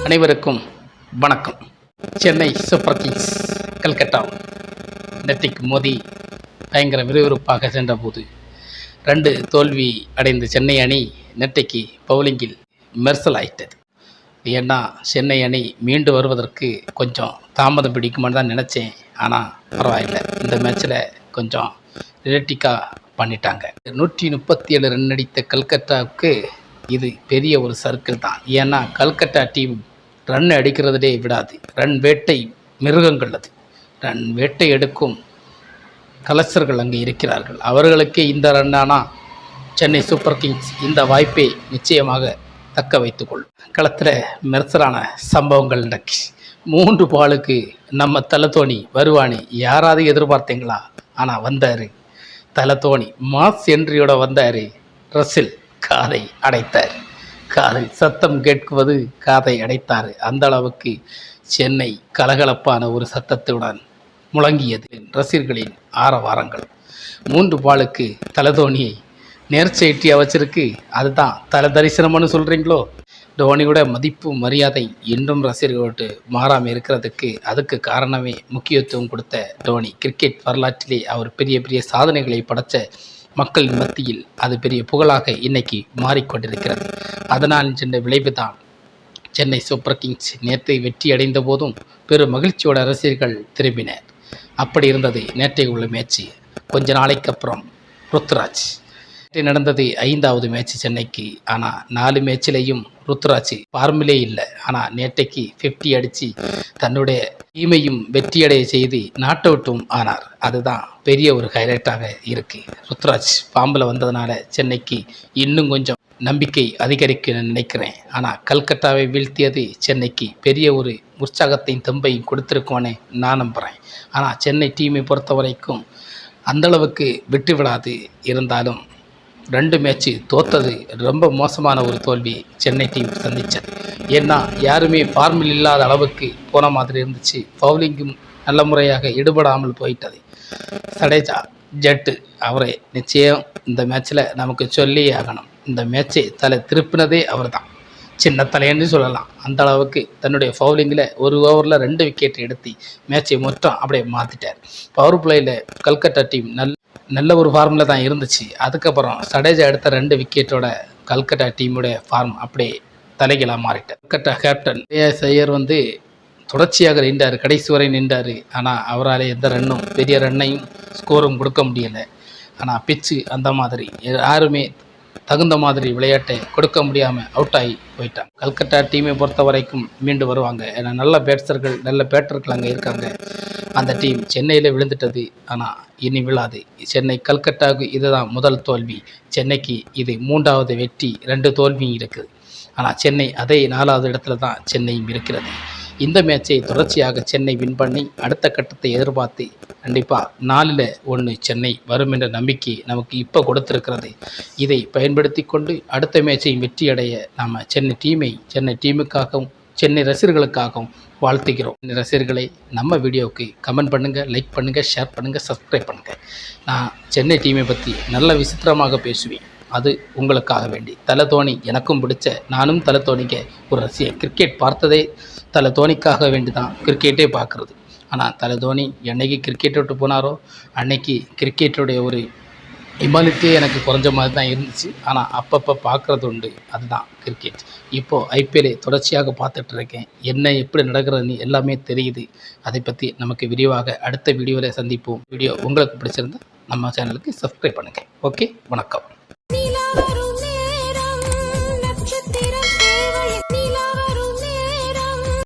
அனைவருக்கும் வணக்கம். Chennai super Kings Calcutta நெட்டிக்கு மோதி பயங்கர விறுவிறுப்பாக சென்றபோது 2 தோல்வி அடைந்த சென்னை அணி நெட்டைக்கு பவுலிங்கில் மெர்சல் ஆயிட்டது. ஏன்னா சென்னை அணி மீண்டு வருவதற்கு கொஞ்சம் தாமதம் பிடிக்குமான்னு தான் நினச்சேன். ஆனால் பரவாயில்லை, இந்த மேட்ச்சில் கொஞ்சம் ரிலேட்டிக்காக பண்ணிட்டாங்க. 137 ரன் அடித்த கல்கட்டாவுக்கு இது பெரிய ஒரு சர்க்கிள் தான். ஏன்னா கல்கட்டா டீம் ரன் அடிக்கிறதுலே விடாது. ரன் வேட்டை மிருகங்கள். அது ரன் வேட்டை எடுக்கும் கலெக்டர்கள் அங்கே இருக்கிறார்கள். அவர்களுக்கே இந்த ரன்னானா சென்னை சூப்பர் கிங்ஸ் இந்த வாய்ப்பை நிச்சயமாக தக்க வைத்துக்கொள்ளும். களத்தில் மெர்சலான சம்பவங்கள் நடக்கி 3 பாலுக்கு நம்ம தலத்தோனி வருவானி யாராவது எதிர்பார்த்தீங்களா? ஆனால் வந்தார் தலத்தோனி, மாஸ் என்ட்ரியோட வந்தார். ரசில் காதை அடைத்தார். காதில் சத்தம் கேட்குவது காதை அடைத்தார். அந்த அளவுக்கு சென்னை கலகலப்பான ஒரு சத்தத்துடன் முழங்கியது. ரசிகர்களின் ஆரவாரங்கள். 3 பாலுக்கு தலதோனியை நேர்ச்சைட்டியா வச்சிருக்கு. அதுதான் தல தரிசனம்னு சொல்கிறீங்களோ? தோனியோட மதிப்பு மரியாதை இன்னும் ரசிகர்களோடு மாறாமல் இருக்கிறதுக்கு அதுக்கு காரணமே முக்கியத்துவம் கொடுத்த தோனி. கிரிக்கெட் வரலாற்றிலே அவர் பெரிய பெரிய சாதனைகளை படைத்த மக்களின் மத்தியில் அது பெரிய புகழாக இன்னைக்கு மாறிக்கொண்டிருக்கிறது. அதனால் சென்ற விளைவு தான் சென்னை சூப்பர் கிங்ஸ் நேற்றை வெற்றி அடைந்த போதும் பெரும் மகிழ்ச்சியோட ரசிகர்கள் திரும்பினர். அப்படி இருந்தது நேற்றைய உள்ள மேட்ச்சு. கொஞ்ச நாளைக்கு அப்புறம் ருத்ராஜ் நடந்தது 5வது மேட்ச் சென்னைக்கு. ஆனால் 4 மேட்சிலையும் ருத்ராஜ் ஃபார்மிலே இல்லை. ஆனால் நேற்றைக்கு 50 அடித்து தன்னுடைய டீமையும் வெற்றியடைய செய்து நாட் அவுட்டும் ஆனார். அதுதான் பெரிய ஒரு ஹைலைட்டாக இருக்குது. ருத்ராஜ் ஃபார்மில் வந்ததுனால சென்னைக்கு இன்னும் கொஞ்சம் நம்பிக்கை அதிகரிக்குன்னு நினைக்கிறேன். ஆனால் கல்கட்டாவை வீழ்த்தியது சென்னைக்கு பெரிய ஒரு உற்சாகத்தையும் தெம்பையும் கொடுத்துருக்கோன்னே நான் நம்புகிறேன். ஆனால் சென்னை டீமை பொறுத்த வரைக்கும் அந்தளவுக்கு விட்டு விடாது. இருந்தாலும் 2 மேட்ச்சு தோத்தது ரொம்ப மோசமான ஒரு தோல்வி சென்னை டீம் சந்தித்தது. ஏன்னா யாருமே ஃபார்மில் இல்லாத அளவுக்கு போன மாதிரி இருந்துச்சு. பவுலிங்கும் நல்ல முறையாக ஈடுபடாமல் போயிட்டது. சடேஜா ஜட்டு அவரை நிச்சயம் இந்த மேட்ச்சில் நமக்கு சொல்லி ஆகணும். இந்த மேட்சை தலை திருப்பினதே அவர் தான். சின்ன தலைன்னு சொல்லலாம். அந்த அளவுக்கு தன்னுடைய பவுலிங்கில் ஒரு ஓவரில் 2 விக்கெட் எடுத்து மேட்சை மொத்தம் அப்படியே மாற்றிட்டார். பவர் பிளேயில் கல்கட்டா டீம் நல்ல ஒரு ஃபார்மில் தான் இருந்துச்சு. அதுக்கப்புறம் சடேஜா எடுத்த 2 விக்கெட்டோட கல்கட்டா டீமுடைய ஃபார்ம் அப்படியே தலைகளாக மாறிட்டார். கல்கட்டா கேப்டன் ஐயர் தொடர்ச்சியாக நின்றார், கடைசி வரை நின்றார். ஆனால் அவரால் எந்த ரன்னும் பெரிய ரன்னையும் ஸ்கோரும் கொடுக்க முடியலை. ஆனால் பிச்சு அந்த மாதிரி யாருமே தகுந்த மாதிரி விளையாட்டை கொடுக்க முடியாமல் அவுட் ஆகி போயிட்டாங்க. கல்கட்டா டீமை பொறுத்த வரைக்கும் மீண்டு வருவாங்க. ஏன்னா நல்ல பேட்டர்கள் அங்கே இருக்காங்க. அந்த டீம் சென்னையில் விழுந்துட்டது. ஆனால் இனி விழாது. சென்னை கல்கட்டாவுக்கு இதுதான் முதல் தோல்வி. சென்னைக்கு இது 3வது வெற்றி, 2 தோல்வியும் இருக்குது. ஆனால் சென்னை அதே 4வது இடத்துல தான் சென்னையும் இருக்கிறது. இந்த மேட்சை தொடர்ச்சியாக சென்னை வின் பண்ணி அடுத்த கட்டத்தை எதிர்பார்த்து கண்டிப்பாக 4-1 சென்னை வரும் என்ற நம்பிக்கை நமக்கு இப்போ கொடுத்துருக்கிறது. இதை பயன்படுத்தி கொண்டு அடுத்த மேட்சையும் வெற்றியடைய நாம் சென்னை டீமுக்காகவும் சென்னை ரசிகர்களுக்காகவும் வாழ்த்துகிறோம். ரசிகர்களை நம்ம வீடியோவுக்கு கமெண்ட் பண்ணுங்கள், லைக் பண்ணுங்கள், ஷேர் பண்ணுங்கள், சப்ஸ்கிரைப் பண்ணுங்கள். நான் சென்னை டீமை பற்றி நல்ல விசித்திரமாக பேசுவேன். அது உங்களுக்காக வேண்டி. தலதோனி எனக்கும் பிடிச்ச, நானும் தலதோனிக்கு ஒரு ரசிகன். கிரிக்கெட் பார்த்ததே தலதோனிக்காக வேண்டி தான் கிரிக்கெட்டே பார்க்குறது. ஆனால் தலதோனி என்னைக்கு கிரிக்கெட் விட்டு போனாரோ அன்னைக்கு கிரிக்கெட்டுடைய ஒரு இமாலிட்டியே எனக்கு குறைஞ்ச மாதிரி தான் இருந்துச்சு. ஆனால் அப்பப்போ பார்க்குறது உண்டு. அதுதான் கிரிக்கெட். இப்போது ஐபிஎல்லை தொடர்ச்சியாக பார்த்துட்ருக்கேன். என்ன எப்படி நடக்கிறதுன்னு எல்லாமே தெரியுது. அதை பற்றி நமக்கு விரிவாக அடுத்த வீடியோவில் சந்திப்போம். வீடியோ உங்களுக்கு பிடிச்சிருந்தா நம்ம சேனலுக்கு சப்ஸ்கிரைப் பண்ணுங்கள். ஓகே, வணக்கம்.